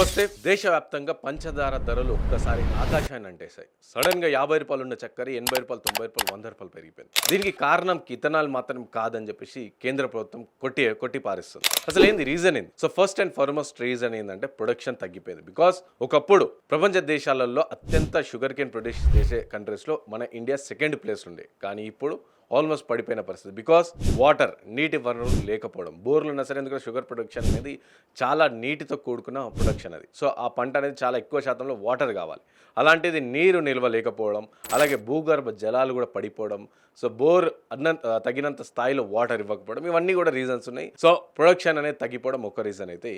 నమస్తే. దేశవ్యాప్తంగా పంచదార ధరలు ఒక్కసారి ఆకాశాన్ని అంటేశాయి. సడన్‌గా రూ. 50 ఉన్న చక్కెర రూ. 80, రూ. 90, రూ. 100 పెరిగిపోయింది. దీనికి కారణం ఇథనాల్ మాత్రం కాదని చెప్పేసి కేంద్ర ప్రభుత్వం కొట్టి పారేస్తుంది. అసలు ఏంది రీజన్ ఏంది? So first and foremost reason ఏందంటే ప్రొడక్షన్ తగ్గిపోయింది. బికాస్ ఒకప్పుడు ప్రపంచ దేశాలలో అత్యంత షుగర్ కేన్ ప్రొడ్యూస్ చేసే కంట్రీస్‌లో మన ఇండియా సెకండ్ ప్లేస్ ఉండే. కానీ ఇప్పుడు ఆల్మోస్ట్ పడిపోయిన పరిస్థితి. బికాస్ వాటర్, నీటి వనరులు లేకపోవడం. బోర్లు ఉన్నా సరే, ఎందుకంటే షుగర్ ప్రొడక్షన్ అనేది చాలా నీటితో కూడుకున్న ప్రొడక్షన్ అది. సో ఆ పంట అనేది చాలా ఎక్కువ శాతంలో వాటర్ కావాలి. అలాంటిది నీరు నిల్వ లేకపోవడం, అలాగే భూగర్భ జలాలు కూడా పడిపోవడం, సో బోర్ తగినంత స్థాయిలో వాటర్ ఇవ్వకపోవడం, ఇవన్నీ కూడా రీజన్స్ ఉన్నాయి. సో ప్రొడక్షన్ అనేది తగ్గిపోవడం ఒక రీజన్ అయితే,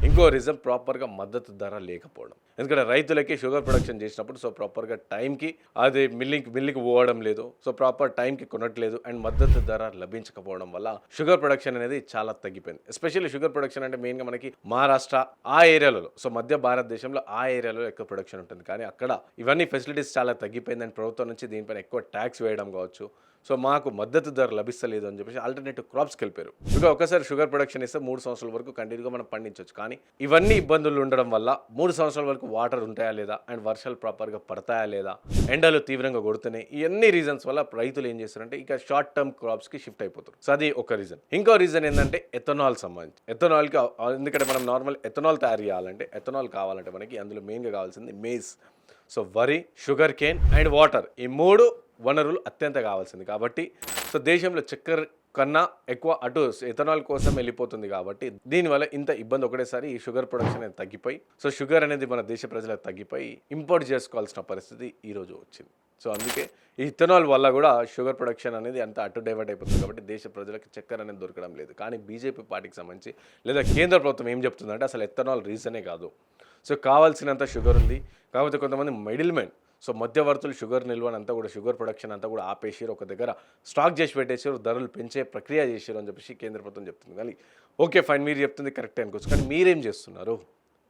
ఇంకో రీజన్ ప్రాపర్గా మద్దతు ధర లేకపోవడం. ఎందుకంటే రైతులకి షుగర్ ప్రొడక్షన్ చేసినప్పుడు సో ప్రాపర్గా టైంకి అది మిల్లికి పోవడం లేదు. సో ప్రాపర్ టైంకి కొనట్లేదు అండ్ మద్దతు ధర లభించకపోవడం వల్ల షుగర్ ప్రొడక్షన్ అనేది చాలా తగ్గిపోయింది. ఎస్పెషల్లీ షుగర్ ప్రొడక్షన్ అంటే మెయిన్గా మనకి మహారాష్ట్ర ఆ ఏరియాలలో, సో మధ్య భారతదేశంలో ఆ ఏరియాలో ఎక్కువ ప్రొడక్షన్ ఉంటుంది. కానీ అక్కడ ఇవన్నీ ఫెసిలిటీస్ చాలా తగ్గిపోయిందని ప్రభుత్వం నుంచి దీనిపైన ఎక్కువ ట్యాక్స్ వేయడం కావచ్చు. సో మాకు మద్దతు ధర లభిస్తలేదు అని చెప్పేసి ఆల్టర్నేటివ్ క్రాప్స్కి వెళ్ళిపోయారు. ఇంకా ఒకసారి షుగర్ ప్రొడక్షన్ ఇస్తే 3 సంవత్సరాల వరకు కంటిన్యూగా మనం పండించవచ్చు. కానీ ఇవన్నీ ఇబ్బందులు ఉండడం వల్ల 3 సంవత్సరాల వరకు వాటర్ ఉంటాయా లేదా, అండ్ వర్షాలు ప్రాపర్గా పడతాయా లేదా, ఎండలు తీవ్రంగా కొడుతున్నాయి, ఇవన్నీ రీజన్స్ వల్ల రైతులు ఏం చేస్తారంటే ఇక షార్ట్ టర్మ్ క్రాప్స్కి షిఫ్ట్ అయిపోతారు. సో అది ఒక రీజన్. ఇంకో రీజన్ ఏంటంటే ఎథనాల్ సంబంధించి. ఎథనాల్కి ఎందుకంటే మనం నార్మల్ ఎథనాల్ తయారు చేయాలంటే, ఎథనాల్ కావాలంటే మనకి అందులో మెయిన్గా కావాల్సింది మేజ్. సో వరి, షుగర్ కేన్ అండ్ వాటర్, ఈ 3 వనరులు అత్యంత కావాల్సింది. కాబట్టి సో దేశంలో చక్కెర కన్నా ఎక్కువ అటు ఎథనాల్ కోసం వెళ్ళిపోతుంది. కాబట్టి దీనివల్ల ఇంత ఇబ్బంది ఒకటేసారి ఈ షుగర్ ప్రొడక్షన్ అనేది తగ్గిపోయి, సో షుగర్ అనేది మన దేశ ప్రజలకు తగ్గిపోయి ఇంపోర్ట్ చేసుకోవాల్సిన పరిస్థితి ఈరోజు వచ్చింది. సో అందుకే ఈ ఇథనాల్ వల్ల కూడా షుగర్ ప్రొడక్షన్ అనేది అంత అటు డైవర్ట్ అయిపోతుంది. కాబట్టి దేశ ప్రజలకు చక్కెర అనేది దొరకడం లేదు. కానీ బీజేపీ పార్టీకి సంబంధించి లేదా కేంద్ర ప్రభుత్వం ఏం చెప్తుందంటే అసలు ఎథనాల్ రీజనే కాదు. సో కావాల్సినంత షుగర్ ఉంది, కాకపోతే కొంతమంది మిడిల్ మెన్, సో మధ్యవర్తులు షుగర్ నిల్వనంతా కూడా, షుగర్ ప్రొడక్షన్ అంతా కూడా ఆపేసారు, ఒక దగ్గర స్టాక్ చేసి పెట్టేసారు, ధరలు పెంచే ప్రక్రియ చేశారు అని చెప్పేసి కేంద్ర ప్రభుత్వం చెప్తుంది. కానీ ఓకే ఫైన్, మీరు చెప్తుంది కరెక్టే అనుకోవచ్చు. కానీ మీరేం చేస్తున్నారు?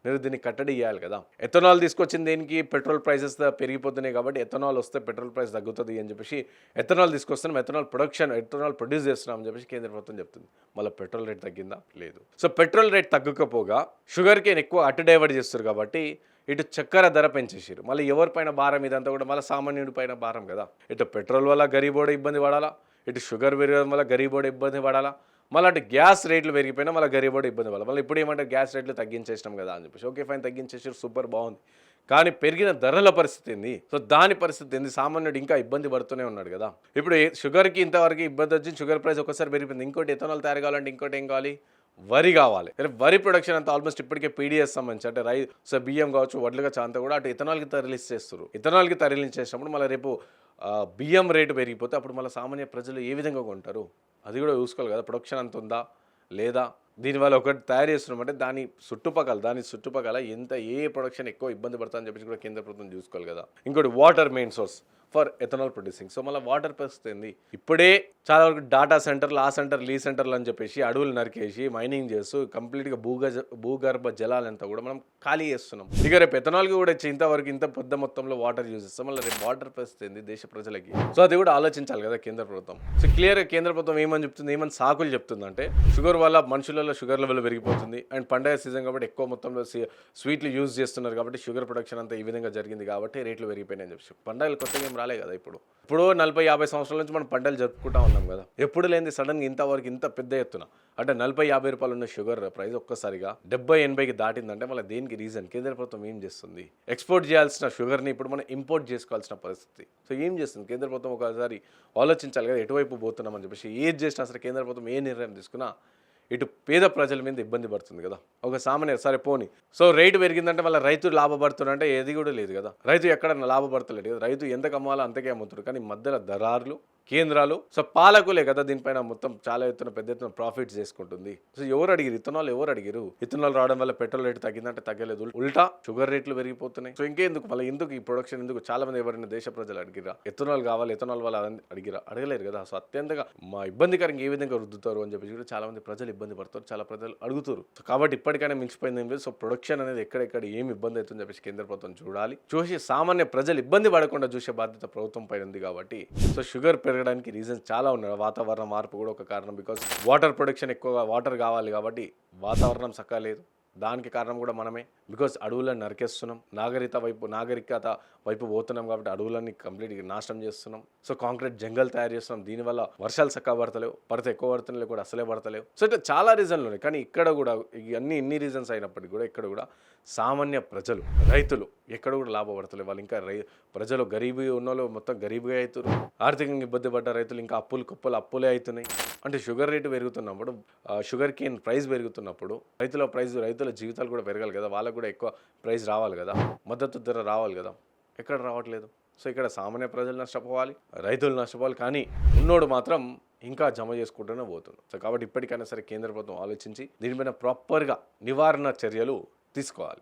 మీరు దీన్ని కట్టడి చేయాలి కదా. ఎథనాల్ తీసుకొచ్చింది దేనికి? పెట్రోల్ ప్రైసెస్ పెరిగిపోతున్నాయి కాబట్టి ఎథనాల్ వస్తే పెట్రోల్ ప్రైస్ తగ్గుతుంది అని చెప్పేసి ఎథనాల్ తీసుకొస్తున్నాం, ఎథనాల్ ప్రొడ్యూస్ చేస్తున్నాం అని చెప్పేసి కేంద్ర ప్రభుత్వం చెప్తుంది. మళ్ళీ పెట్రోల్ రేట్ తగ్గిందా? లేదు. సో పెట్రోల్ రేట్ తగ్గకపోగా షుగర్ కేన్ ఎక్కువ అటు డైవర్ట్ చేస్తారు కాబట్టి ఇటు చక్కెర ధర పెంచేసారు. మళ్ళీ ఎవరిపైన భారం? ఇదంతా కూడా మళ్ళీ సామాన్యుడి పైన భారం కదా. ఇటు పెట్రోల్ వల్ల గరీబోడ ఇబ్బంది పడాలా, ఇటు షుగర్ పెరగడం వల్ల గరీబోడ ఇబ్బంది పడాలా, మళ్ళీ అటు గ్యాస్ రేట్లు పెరిగిపోయినా మళ్ళీ గరీబోడ ఇబ్బంది పడాలి. మళ్ళీ ఇప్పుడు ఏమంటే గ్యాస్ రేట్లు తగ్గించేసినాం కదా అని చెప్పేసి ఓకే ఫైన్ తగ్గించేసారు, సూపర్ బాగుంది. కానీ పెరిగిన ధరల పరిస్థితి ఏంది? సో దాని పరిస్థితి ఏంది? సామాన్యుడు ఇంకా ఇబ్బంది పడుతూనే ఉన్నాడు కదా. ఇప్పుడు షుగర్కి ఇంతవరకు ఇబ్బంది వచ్చింది, షుగర్ ప్రైస్ ఒకసారి పెరిగిపోయింది. ఇంకోటి ఎథనాల్ తయారు కావాలంటే ఇంకోటి ఏం కావాలి? వరి కావాలి. వరి ప్రొడక్షన్ అంతా ఆల్మోస్ట్ ఇప్పటికే పీడిఎస్ సంబంధించి అంటే సో బియ్యం కావచ్చు, వడ్లుగా అంతా కూడా అటు ఇథనాల్కి తరలిస్తారు. ఇథనాల్కి తరలించేసినప్పుడు మళ్ళీ రేపు బియ్యం రేటు పెరిగిపోతే అప్పుడు మళ్ళీ సామాన్య ప్రజలు ఏ విధంగా కొంటారు? అది కూడా చూసుకోవాలి కదా. ప్రొడక్షన్ అంత ఉందా లేదా? దీనివల్ల ఒకటి తయారు చేస్తున్నామంటే దాని చుట్టుపక్కల ఎంత ఏ ప్రొడక్షన్ ఎక్కువ ఇబ్బంది పడుతుందని చెప్పేసి కూడా కేంద్ర ప్రభుత్వం చూసుకోవాలి కదా. ఇంకోటి water main source for ethanol producing. So మళ్ళీ వాటర్ పరిస్థితి ఏంది? ఇప్పుడే చాలా వరకు డాటా సెంటర్లు, ఆ సెంటర్లు, ఈ సెంటర్లు అని చెప్పేసి అడవులు నరికేసి మైనింగ్ చేస్తూ కంప్లీట్గా భూగర్భ జలాలంతా కూడా మనం ఖాళీ చేస్తున్నాం. ఇక రేపు ఎథనాల్కి కూడా ఇంతవరకు ఇంత పెద్ద మొత్తంలో వాటర్ యూజ్ చేస్తాం. మళ్ళీ రేపు వాటర్ పరిస్థితి ఏంది దేశ ప్రజలకి? సో అది కూడా ఆలోచించాలి కదా కేంద్ర ప్రభుత్వం. సో క్లియర్గా కేంద్ర ప్రభుత్వం ఏమని చెప్తుంది, ఏమని సాకులు చెప్తుంది అంటే షుగర్ వల్ల మనుషులలో షుగర్ లెవెల్ పెరిగిపోతుంది అండ్ పండగ సీజన్ కాబట్టి ఎక్కువ మొత్తంలో స్వీట్లు యూజ్ చేస్తున్నారు కాబట్టి షుగర్ ప్రొడక్షన్ అంతా ఈ విధంగా జరిగింది కాబట్టి రేట్లు పెరిగిపోయినాయని చెప్పి. పండగలు కొత్తగా ఏం రాలే కదా. ఇప్పుడు 40-50 సంవత్సరాల నుంచి మనం పంటలు జరుపుకుంటా ఉన్నాం కదా. ఎప్పుడు లేని సడన్గా ఇంతవరకు ఇంత పెద్ద ఎత్తున అంటే రూ. 40-50 ఉన్న షుగర్ ప్రైస్ ఒక్కసారిగా 70-80కి దాటిందంటే మళ్ళీ దేనికి రీజన్? కేంద్ర ప్రభుత్వం ఏం చేస్తుంది? ఎక్స్పోర్ట్ చేయాల్సిన షుగర్ని ఇప్పుడు మనం ఇంపోర్ట్ చేసుకోవాల్సిన పరిస్థితి. సో ఏం చేస్తుంది కేంద్ర ప్రభుత్వం? ఒకసారి ఆలోచించాలి కదా ఎటువైపు పోతున్నామని చెప్పేసి. ఏది చేసినా సరే కేంద్ర ప్రభుత్వం ఏ నిర్ణయం తీసుకున్నా ఇటు పేద ప్రజల మీద ఇబ్బంది పడుతుంది కదా. ఒక సామాన్య సరే పోని, సో రేటు పెరిగిందంటే మళ్ళీ రైతు లాభపడుతున్నాడంటే ఏది కూడా లేదు కదా. రైతు ఎక్కడ లాభపడతలేదు కదా. రైతు ఎంత కమ్మాలో అంతకే అమ్ముతాడు. కానీ మధ్యలో దళారులు, కేంద్రాలు, సో పాలకులే కదా దీనిపైన మొత్తం చాలా ఎత్తున పెద్ద ఎత్తున ప్రాఫిట్స్ చేసుకుంటుంది. సో ఎవరు అడిగారు? ఇథనాల్ ఎవరు అడిగారు? ఇథనాల్ రావడం వల్ల పెట్రోల్ రేటు తగ్గిందంటే తగ్గలేదు, ఉల్టా షుగర్ రేట్లు పెరిగిపోతున్నాయి. సో ఇంకెందుకు మళ్ళీ ఎందుకు ఈ ప్రొడక్షన్ ఎందుకు? చాలా మంది ఎవరైనా దేశ ప్రజలు అడిగిరా ఎథనాల్ కావాలి, ఎథనాల్ వల్ల అడిగిరా? అడగలేరు కదా. సో అత్యంతగా మా ఇబ్బందికరంగా ఏ విధంగా రుద్దుతారు అని చెప్పి కూడా చాలా మంది ప్రజలు ఇబ్బంది పడతారు, చాలా ప్రజలు అడుగుతారు. సో కాబట్టి ఇప్పటికైనా మించిపోయింది ఏం లేదు. సో ప్రొడక్షన్ అనేది ఎక్కడెక్కడ ఏమి ఇబ్బంది అవుతుందని చెప్పేసి కేంద్ర ప్రభుత్వం చూసి సామాన్య ప్రజలు ఇబ్బంది పడకుండా చూసే బాధ్యత ప్రభుత్వం పైన ఉంది. కాబట్టి సో షుగర్ పెరగడానికి రీజన్స్ చాలా ఉన్నాయి. వాతావరణ మార్పు కూడా ఒక కారణం. బికాస్ వాటర్ ప్రొడక్షన్ ఎక్కువగా వాటర్ కావాలి కాబట్టి వాతావరణం చక్కగా లేదు. దానికి కారణం కూడా మనమే. బికాజ్ అడవులను నరికేస్తున్నాం, నాగరికత వైపు పోతున్నాం కాబట్టి అడవులన్నీ కంప్లీట్గా నాశనం చేస్తున్నాం. సో కాంక్రీట్ జంగల్ తయారు చేస్తున్నాం, దీనివల్ల వర్షాలు చక్కగా పడతలేవు, పడితే ఎక్కువ పడుతున్నాయి కూడా అసలే పడతలేవు. సో ఇట్లా చాలా రీజన్లు ఉన్నాయి. కానీ ఇక్కడ కూడా ఇన్ని రీజన్స్ అయినప్పటికీ కూడా ఇక్కడ కూడా సామాన్య ప్రజలు, రైతులు ఎక్కడ కూడా లాభపడతలేవు. వాళ్ళు ఇంకా ప్రజలు గరీబీ ఉన్నోళ్ళు మొత్తం గరీబీగా అవుతారు. ఆర్థికంగా ఇబ్బంది పడ్డ రైతులు ఇంకా అప్పులే అవుతున్నాయి. అంటే షుగర్ రేటు పెరుగుతున్నప్పుడు, షుగర్ కేన్ ప్రైస్ పెరుగుతున్నప్పుడు రైతుల జీవితాలు కూడా పెరగాలి కదా, వాళ్ళకు కూడా ఎక్కువ ప్రైస్ రావాలి కదా, మద్దతు ధర రావాలి కదా, ఎక్కడ రావట్లేదు. సో ఇక్కడ సామాన్య ప్రజలు నష్టపోవాలి, రైతులు నష్టపోవాలి, కానీ ఉన్నోడు మాత్రం ఇంకా జమ చేసుకుంటూనే పోతుంది. సో కాబట్టి ఇప్పటికైనా సరే కేంద్ర ప్రభుత్వం ఆలోచించి దీనిపైన ప్రాపర్గా నివారణ చర్యలు తీసుకోవాలి.